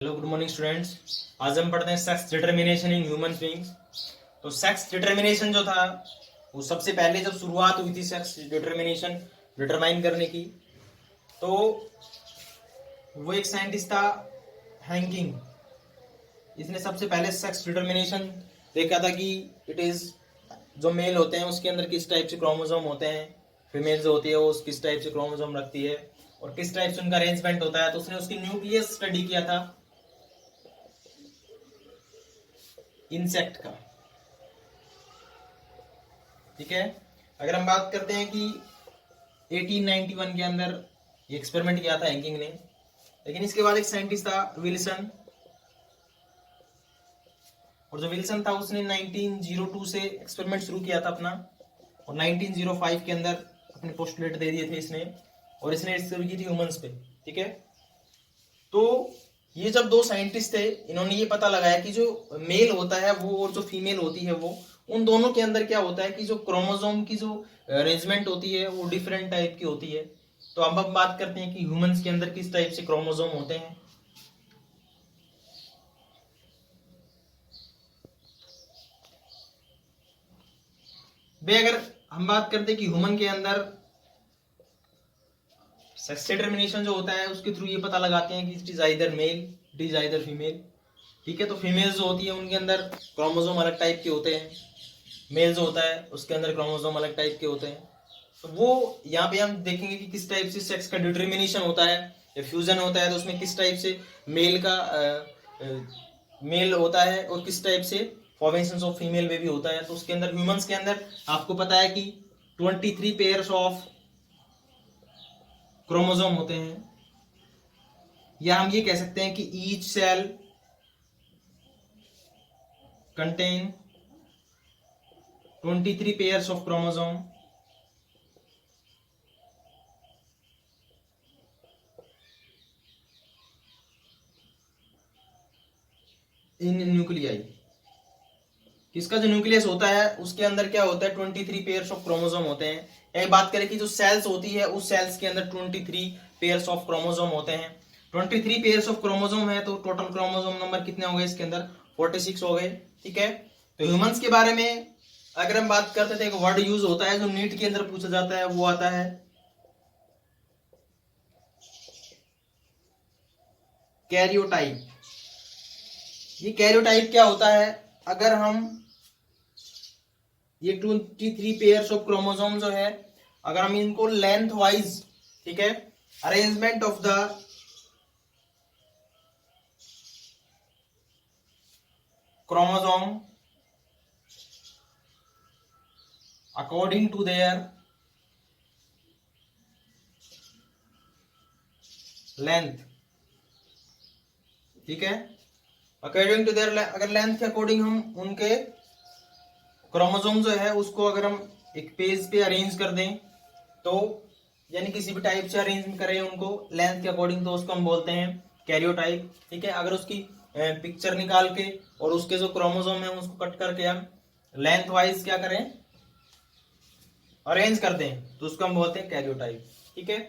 Hello good morning students. आज हम पढ़ते हैं sex determination in human beings. तो सेक्स डिटर्मिनेशन जो था वो सबसे पहले जब शुरुआत हुई थी सेक्स डिटर्मिनेशन डिटरमाइन करने की, तो वो एक साइंटिस्ट था हैंकिंग। इसने सबसे पहले सेक्स डिटर्मिनेशन देखा था कि इट इज जो मेल होते हैं उसके अंदर किस टाइप से क्रोमोसोम होते हैं, फीमेल जो होती है वो किस टाइप से क्रोमोसोम रखती है और किस टाइप से उनका अरेंजमेंट होता है। तो उसने उसकी न्यूक्लियस स्टडी किया था इंसेक्ट का। ठीक है, अगर हम बात करते हैं कि 1891 के अंदर ये एक्सपेरिमेंट किया था हैंकिंग ने, लेकिन इसके बाद एक साइंटिस्ट था विल्सन, और जो विल्सन था उसने 1902 से एक्सपेरिमेंट शुरू किया था अपना, और 1905 के अंदर अपने पोस्टुलेट दे दिए थे इसने, और इसने डिस्कवर की थी ह्यूमंस पे। ठीक है, तो ये जब दो साइंटिस्ट थे इन्होंने ये पता लगाया कि जो मेल होता है वो और जो फीमेल होती है वो, उन दोनों के अंदर क्या होता है कि जो क्रोमोसोम की जो अरेंजमेंट होती है वो डिफरेंट टाइप की होती है। तो अब हम बात करते हैं कि ह्यूमंस के अंदर किस टाइप से क्रोमोसोम होते हैं। बे अगर हम बात करते हैं कि ह्यूमन के अंदर सेक्स डिटर्मिनेशन जो होता है उसके थ्रू ये पता लगाते हैं कि it is either male, it is either female. ठीक है, तो फीमेल जो होती है उनके अंदर क्रोमोसोम अलग टाइप के होते हैं, मेल जो होता है उसके अंदर क्रोमोसोम अलग टाइप के होते हैं। तो वो यहाँ पे हम देखेंगे कि किस टाइप से सेक्स का डिटर्मिनेशन होता है या फ्यूजन होता है, तो उसमें किस टाइप से मेल का मेल होता है और किस टाइप से फॉर्मेशन ऑफ फीमेल बेबी होता है। तो उसके अंदर ह्यूमंस के अंदर आपको पता है कि 23 पेयर्स ऑफ क्रोमोसोम होते हैं, या हम ये कह सकते हैं कि each cell contain 23 pairs of chromosome in nuclei. किसका जो न्यूक्लियस होता है उसके अंदर क्या होता है 23 पेयर्स ऑफ क्रोमोसोम होते हैं। एक बात करें कि जो सेल्स होती है उस सेल्स के अंदर 23 पेयर्स ऑफ क्रोमोसोम होते हैं। 23 पेयर्स ऑफ क्रोमोसोम है तो टोटल क्रोमोसोम नंबर कितने हो गए इसके अंदर 46 हो गए। ठीक है, तो ह्यूमंस के बारे में अगर हम बात करते थे, एक वर्ड यूज होता है जो नीट के अंदर पूछा जाता है, वो आता है कैरियोटाइप। ये कैरियोटाइप क्या होता है, अगर हम ये 23 पेयर्स ऑफ क्रोमोसोम जो है अगर हम इनको लेंथ वाइज, ठीक है, arrangement of the chromosome according to their length, ठीक है, अकॉर्डिंग टू देयर, अगर लेंथ के अकॉर्डिंग हम उनके क्रोमोसोम जो है उसको अगर हम एक पेज पे अरेंज कर दें, तो यानी किसी भी टाइप से अरेंज करें उनको लेंथ के अकॉर्डिंग, तो उसको हम बोलते हैं कैरियोटाइप। ठीक है, अगर उसकी पिक्चर निकाल के और उसके जो क्रोमोसोम है उसको कट करके हम लेंथ वाइज क्या करें, अरेंज कर दें, तो उसको हम बोलते हैं कैरियोटाइप। ठीक है,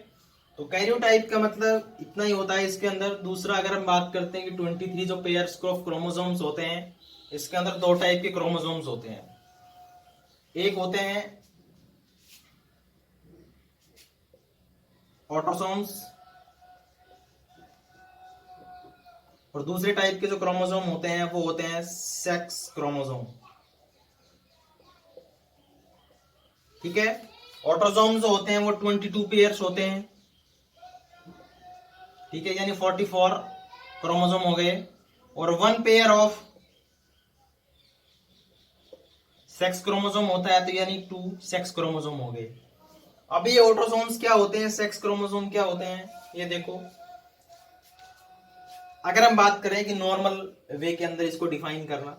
तो कैरियोटाइप का मतलब इतना ही होता है इसके अंदर। दूसरा अगर हम बात करते हैं कि 23 जो पेयर्स ऑफ क्रोमोसोम्स होते हैं, इसके अंदर दो टाइप के क्रोमोसोम्स होते हैं। एक होते हैं ऑटोसोम्स, और दूसरे टाइप के जो क्रोमोसोम होते हैं वो होते हैं सेक्स क्रोमोसोम। ठीक है, ऑटोसोम जो होते हैं वो 22 पेयर्स होते हैं। ठीक है, यानी 44 क्रोमोसोम हो गए, और 1 पेयर ऑफ सेक्स क्रोमोसोम होता है, तो यानी 2 सेक्स क्रोमोसोम हो गए। अब ये ऑटोसोम्स क्या होते हैं, सेक्स क्रोमोसोम क्या होते हैं, ये देखो। अगर हम बात करें कि नॉर्मल वे के अंदर इसको डिफाइन करना,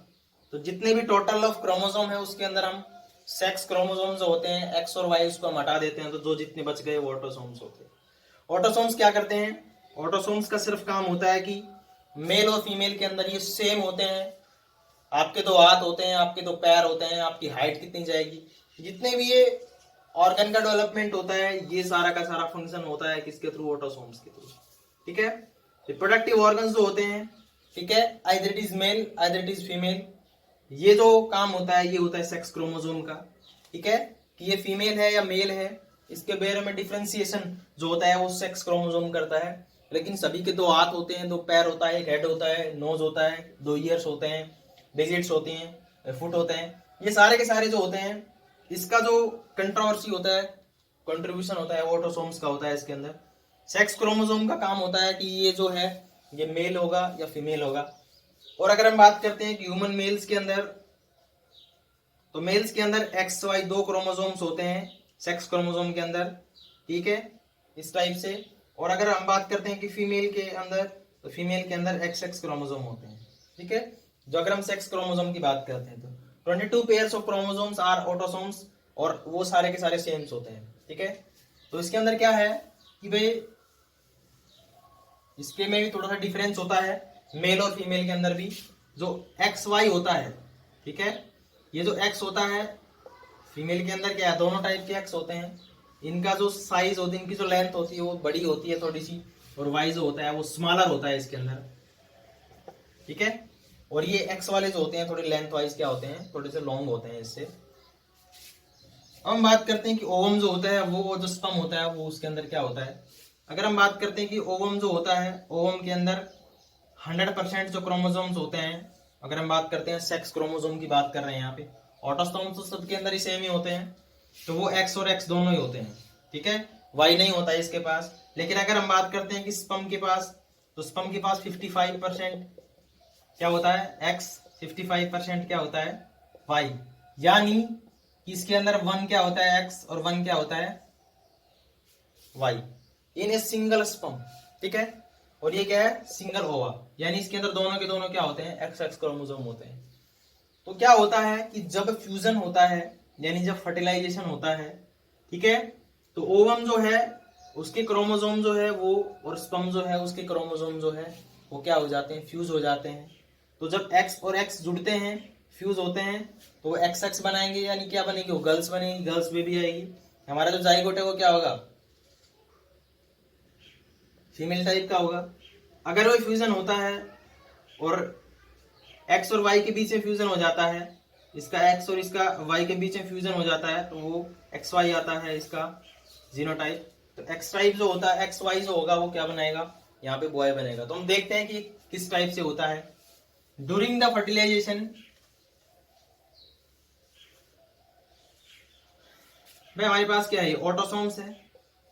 तो जितने भी टोटल ऑफ क्रोमोसोम है उसके अंदर हम सेक्स क्रोमोसोम्स होते हैं, एक्स और वाई उसको हम हटा देते हैं, तो जो जितने बच गए वो ऑटोसोम्स होते हैं। ऑटोसोम्स क्या करते हैं, ऑटोसोम्स का सिर्फ काम होता है कि मेल और फीमेल के अंदर ये सेम होते हैं, आपके दो हाथ होते हैं, आपके दो पैर होते हैं, आपकी हाइट कितनी जाएगी, जितने भी ये ऑर्गन का डेवलपमेंट होता है ये सारा का सारा फंक्शन होता है किसके थ्रू, ऑटोसोम्स के थ्रू। ठीक है, प्रोडक्टिव ऑर्गन्स जो होते हैं ठीक है, either it is male either it is female. ये जो काम होता है ये होता है सेक्स क्रोमोसोम का। ठीक है, कि ये फीमेल है या मेल है, इसके बारे में डिफरेंशिएशन जो होता है वो सेक्स क्रोमोसोम करता है। लेकिन सभी के दो हाथ होते हैं, दो पैर होता है, एक हेड होता है, नोज होता है, दो ईयर्स होते हैं, डिजिट्स होती हैं, फुट होते हैं, ये सारे के सारे जो होते हैं, इसका जो कंट्रोवर्सी होता है, कंट्रीब्यूशन होता है, ऑटोसोम्स का होता है इसके अंदर। सेक्स क्रोमोसोम का काम होता है कि ये जो है ये मेल होगा या फीमेल होगा। और अगर हम बात करते हैं कि ह्यूमन मेल्स के अंदर, तो मेल्स के अंदर एक्स वाई दो क्रोमोसोम्स होते हैं सेक्स क्रोमोसोम के अंदर। ठीक है, इस टाइप से। और अगर हम बात करते हैं कि फीमेल के अंदर, तो फीमेल के अंदर एक्स एक्स क्रोमोसोम होते हैं। ठीक है, जो अगर हम सेक्स क्रोमोसोम की बात करते हैं तो 22 pairs of chromosomes are autosomes, और वो सारे के सारे सेम्स होते हैं। ठीक है, तो इसके अंदर क्या है कि भाई इसके में भी थोड़ा सा डिफरेंस होता है मेल और फीमेल के अंदर भी। जो एक्स वाई होता है, ठीक है, ये जो एक्स होता है फीमेल के अंदर क्या है, दोनों टाइप के एक्स होते हैं। इनका जो साइज होती है, इनकी जो लेंथ होती है वो बड़ी होती है थोड़ी सी, और वाई जो होता है वो स्मॉलर होता है इसके अंदर। ठीक है, और ये एक्स वाले जो होते हैं थोड़े लेंथ वाइज क्या होते हैं, थोड़े से लॉन्ग होते हैं इससे। अब हम बात करते हैं कि ओवम जो होता है वो जो स्पर्म होता है वो उसके अंदर क्या होता है। अगर हम बात करते हैं कि ओवम जो होता है, ओवम के अंदर 100% जो क्रोमोसोम्स होते हैं, अगर हम बात करते हैं सेक्स क्रोमोसोम की बात कर रहे हैं यहाँ पे, ऑटोसोम्स तो सबके अंदर ही सेम ही होते हैं, तो वो एक्स और एक्स दोनों ही होते हैं। ठीक है, वाई नहीं होता है इसके पास। लेकिन अगर हम बात करते हैं कि स्पर्म के पास, तो स्पर्म के पास 55% क्या होता है एक्स, 55% क्या होता है वाई, यानी कि इसके अंदर 1 क्या होता है एक्स और 1 क्या होता है Y in a single sperm. ठीक है, और ये क्या है सिंगल ओवा, यानी इसके अंदर दोनों के दोनों क्या होते हैं एक्स एक्स क्रोमोसोम होते हैं। तो क्या होता है कि जब फ्यूजन होता है, यानी जब फर्टिलाइजेशन होता है, ठीक है, तो ओवम जो है उसके क्रोमोसोम जो है वो, और स्पर्म जो है उसके क्रोमोसोम जो है वो क्या हो जाते हैं, फ्यूज हो जाते हैं। तो जब एक्स और एक्स जुड़ते हैं, फ्यूज होते हैं, तो वो एक्स एक्स बनाएंगे, यानी क्या बनेगी, वो गर्ल्स बनेगी, गर्ल्स बेबी आएगी। हमारा जो जाइगोट है वो क्या होगा, फीमेल टाइप का होगा। अगर वो फ्यूजन होता है और एक्स और वाई के बीच में फ्यूजन हो जाता है, इसका एक्स और इसका वाई के बीच में फ्यूजन हो जाता है, तो वो एक्स वाई आता है इसका जीनोटाइप। तो एक्स टाइप जो होता है, एक्स वाई जो होगा वो क्या बनाएगा, यहाँ पे बॉय बनेगा। तो हम देखते हैं कि किस टाइप से होता है ड्यूरिंग द फर्टिलाइजेशन। भाई हमारे पास क्या है, ऑटोसोम्स है,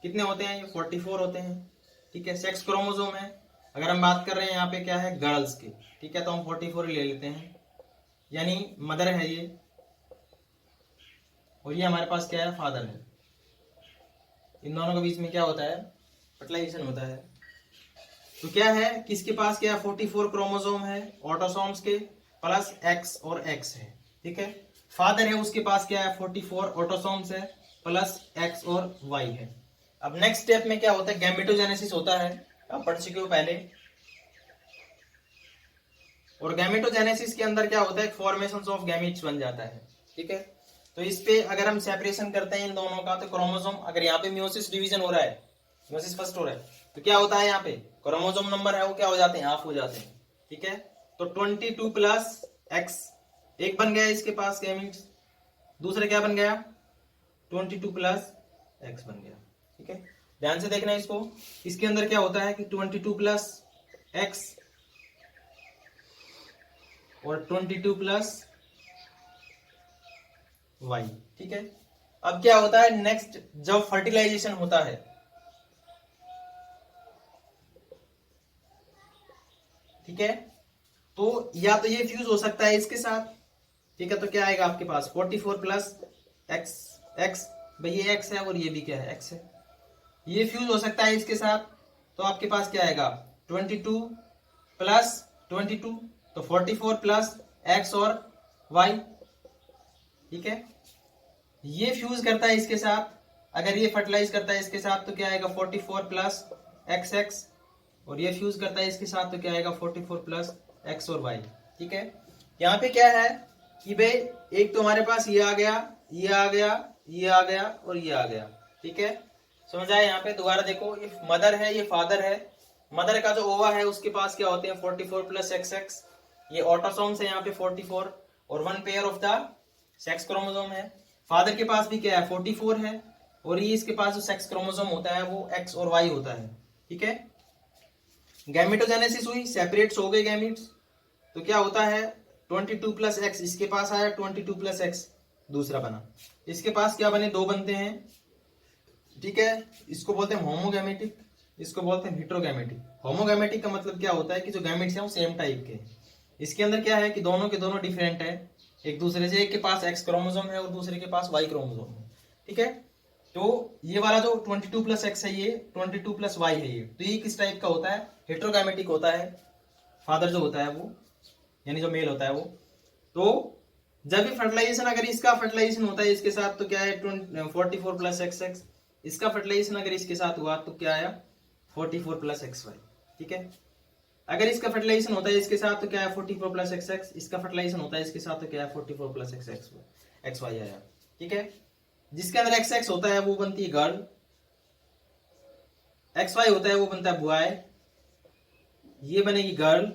कितने होते हैं, ये 44 होते हैं। ठीक है, सेक्स क्रोमोसोम है, अगर हम बात कर रहे हैं यहाँ पे क्या है गर्ल्स की, ठीक है, तो हम 44 ले लेते हैं, यानी मदर है ये, और ये हमारे पास क्या है फादर है। इन दोनों के बीच में क्या होता है, फर्टिलाइजेशन होता है। तो क्या है, किसके पास क्या है 44 क्रोमोसोम है ऑटोसोम्स के, प्लस एक्स और एक्स है। ठीक है, फादर है उसके पास क्या है 44 ऑटोसोम्स है, प्लस एक्स और वाई है। अब नेक्स्ट स्टेप में क्या होता है, गैमेटोजेनेसिस होता है, आप पढ़ चुके हो पहले। और गैमेटोजेनेसिस के अंदर क्या होता है, फॉर्मेशन ऑफ गैमेट्स बन जाता है। ठीक है, तो इस पे अगर हम सेपरेशन करते हैं इन दोनों का, तो क्रोमोसोम, अगर यहाँ पे म्योसिस डिवीजन हो रहा है, म्योसिस फर्स्ट हो रहा है, तो क्या होता है यहाँ पे क्रोमोसोम नंबर है वो क्या हो जाते हैं, हाफ हो जाते हैं। ठीक है, तो 22 प्लस एक्स, एक बन गया इसके पास गैमेट्स, दूसरा क्या बन गया 22 प्लस एक्स बन गया। ठीक है, ध्यान से देखना इसको, इसके अंदर क्या होता है कि 22 प्लस एक्स और 22 प्लस वाई। ठीक है, अब क्या होता है नेक्स्ट, जब फर्टिलाइजेशन होता है, ठीक है, तो या तो ये फ्यूज हो सकता है इसके साथ। ठीक है, तो क्या आएगा आपके पास 44 प्लस एक्स, एक्स भाई ये एक्स है और ये भी क्या है एक्स है, ये फ्यूज हो सकता है इसके साथ, तो आपके पास क्या आएगा 22 प्लस 22, तो 44 प्लस एक्स और वाई। ठीक है, ये फ्यूज करता है इसके साथ, अगर ये फर्टिलाइज करता है इसके साथ तो क्या आएगा 44 प्लस एक्स एक्स, और ये फ्यूज करता है इसके साथ तो क्या आएगा 44 प्लस एक्स और वाई। ठीक है, यहाँ पे क्या है कि भाई एक तो हमारे पास ये आ गया, ये आ गया, ये आ गया और ये आ गया। ठीक है, समझ आया। यहाँ पे दोबारा देखो, ये मदर है, ये फादर है, मदर का जो ओवा है उसके पास क्या होते हैं 44 प्लस XX, ये ऑटोसोम्स है यहाँ पे 44 और 1 pair of the sex chromosome है। फादर के पास भी क्या है 44 है और ये इसके पास जो सेक्स क्रोमोसोम होता है वो X और Y होता है। ठीक है, गैमेटोजेनेसिस हुई, सेपरेट्स हो गए गैमीट्स, तो क्या होता है 22 प्लस एक्स, इसके पास आया 22 प्लस एक्स, दूसरा बना। इसके पास क्या बने, दो बनते हैं। ठीक है, इसको बोलते हैं होमोगैमेटिक, इसको बोलते हैं हेटेरोगैमेटिक। होमोगैमेटिक का मतलब क्या होता है कि जो गैमेट्स हैं वो सेम टाइप के हैं। इसके अंदर क्या है कि दोनों के दोनों डिफरेंट है एक दूसरे से, एक के पास एक्स क्रोमोसोम है और दूसरे के पास वाई क्रोमोसोम है। ठीक है, तो ये वाला जो 22 प्लस एक्स है ये 22 प्लस वाई है ये, तो ये किस टाइप का होता है, हेटेरोगैमेटिक होता है। फादर जो होता है वो, यानी जो मेल होता है वो, तो जब भी फर्टिलाइजेशन, अगर इसका फर्टिलाइजेशन होता है इसके साथ तो क्या है 44 प्लस एक्स एक्स, इसका फर्टिलाइजेशन अगर इसके साथ हुआ तो क्या आया 44 प्लस एक्स वाई। ठीक है, अगर इसका फर्टिलाइजेशन होता है इसके साथ तो क्या है 44 प्लस एक्स एक्स, इसका फर्टिलाइजेशन होता है इसके साथ तो क्या है 44 plus X X X Y आया। ठीक है, जिसके अंदर एक्स एक्स होता है वो बनती है गर्ल, एक्स वाई होता है वो बनता है बॉय, ये बनेगी गर्ल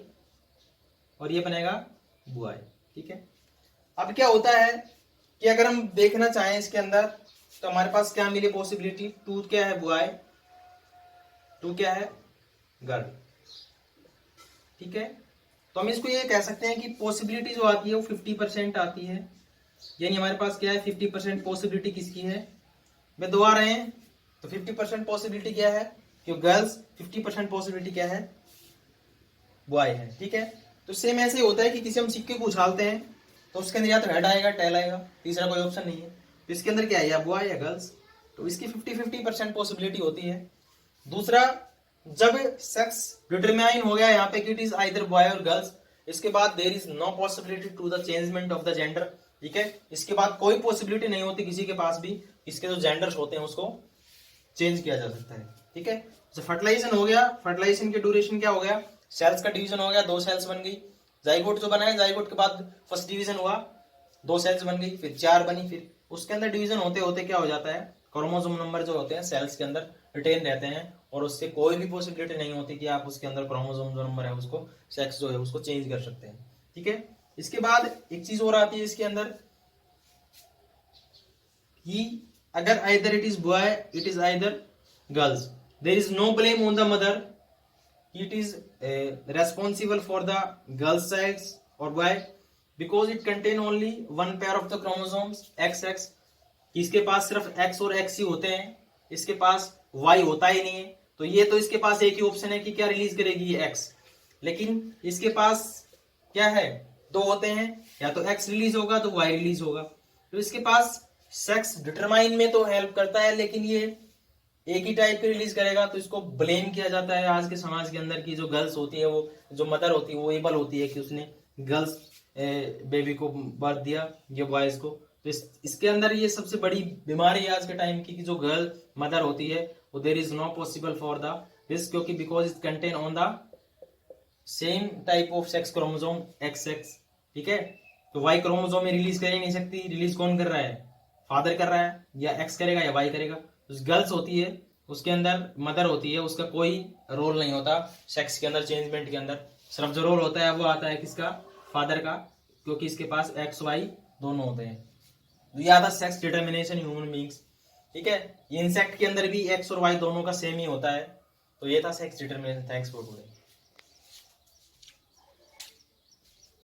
और ये बनेगा बॉय। ठीक है, अब क्या होता है कि अगर हम देखना चाहें इसके अंदर तो हमारे पास क्या मिली पॉसिबिलिटी, 2 क्या है बॉय, 2 क्या है गर्ल। ठीक है, तो हम इसको ये कह सकते हैं कि पॉसिबिलिटी जो आती है वो 50% आती है, यानी हमारे पास क्या है 50% पॉसिबिलिटी किसकी है, वे दो आ रहे हैं तो 50% पॉसिबिलिटी क्या है कि गर्ल्स, 50% पॉसिबिलिटी क्या है बॉय है। ठीक है, तो सेम ऐसे ही होता है कि किसी हम सिक्के को उछालते हैं तो उसके अंदर या तो हेड आएगा टेल आएगा, तीसरा कोई ऑप्शन नहीं है, तो इसके अंदर क्या है या बॉय या गर्ल्स, तो इसकी 50-50% पॉसिबिलिटी होती है। दूसरा, जब सेक्स डिटरमाइन हो गया यहाँ पे कि इट इज आइदर बॉय और गर्ल्स, इसके बाद there is no possibility to the changement of the gender. ठीक है, इसके बाद कोई पॉसिबिलिटी नहीं होती किसी के पास भी इसके जो जेंडर्स होते हैं उसको चेंज किया जा सकता है। ठीक है, तो फर्टिलाइजेशन हो गया, फर्टिलाइजेशन के ड्यूरेशन क्या हो गया, सेल्स का डिवीजन हो गया, 2 सेल्स बन गई, जाइगोट जो बना है, जाइगोट के बाद फर्स्ट डिवीजन हुआ, 2 सेल्स बन गई, फिर 4 बनी, फिर उसके अंदर डिवीजन होते होते क्या हो जाता है, क्रोमोसोम नंबर जो होते हैं सेल्स के अंदर रिटेन रहते हैं और उससे कोई भी पॉसिबिलिटी नहीं होती कि आप उसके अंदर क्रोमोसोम जो नंबर है उसको, सेक्स जो है उसको चेंज कर सकते हैं। ठीक है, इसके बाद एक चीज और आती है इसके अंदर कि अगर either it is boy it is either girls, there is no blame on the mother, it is responsible for the girl's child or boy because it contain only one pair of the chromosomes XX, इसके पास सिर्फ X और X ही होते हैं, इसके पास Y होता ही नहीं है, तो ये तो इसके पास एक ही ऑप्शन है कि क्या रिलीज करेगी ये X, लेकिन इसके पास क्या है दो होते हैं, या तो X रिलीज होगा तो Y रिलीज होगा, तो इसके पास सेक्स डिटरमाइन में तो हेल्प करता है लेकिन ये एक ही टाइप की रिलीज करेगा, तो इसको ब्लेम किया जाता है आज के समाज के अंदर कि जो गर्ल्स होती है, वो जो मदर होती है वो एबल होती है कि उसने गर्ल्स बेबी को बर्थ दिया, ये बॉयज को, तो इसके अंदर ये सबसे बड़ी बीमारी है आज के टाइम की कि जो गर्ल मदर होती है वो there is no possible for the this, क्योंकि because it contain on the same type of sex chromosome XX। ठीक है, तो वाई क्रोमोसोम में रिलीज कर ही नहीं सकती, रिलीज कौन कर रहा है, फादर कर रहा है, या X करेगा या Y करेगा। गर्ल्स होती है उसके अंदर मदर होती है, उसका कोई रोल नहीं होता सेक्स के अंदर चेंजमेंट के अंदर, सिर्फ जो रोल होता है वो आता है किसका, फादर का, क्योंकि इसके पास XY दोनों होते हैं। तो ये आता सेक्स डिटर्मिनेशन ह्यूमन बीइंग्स। ठीक है, ये इंसेक्ट के अंदर भी X और Y दोनों का सेम ही होता है। तो ये था sex determination. Thanks for today.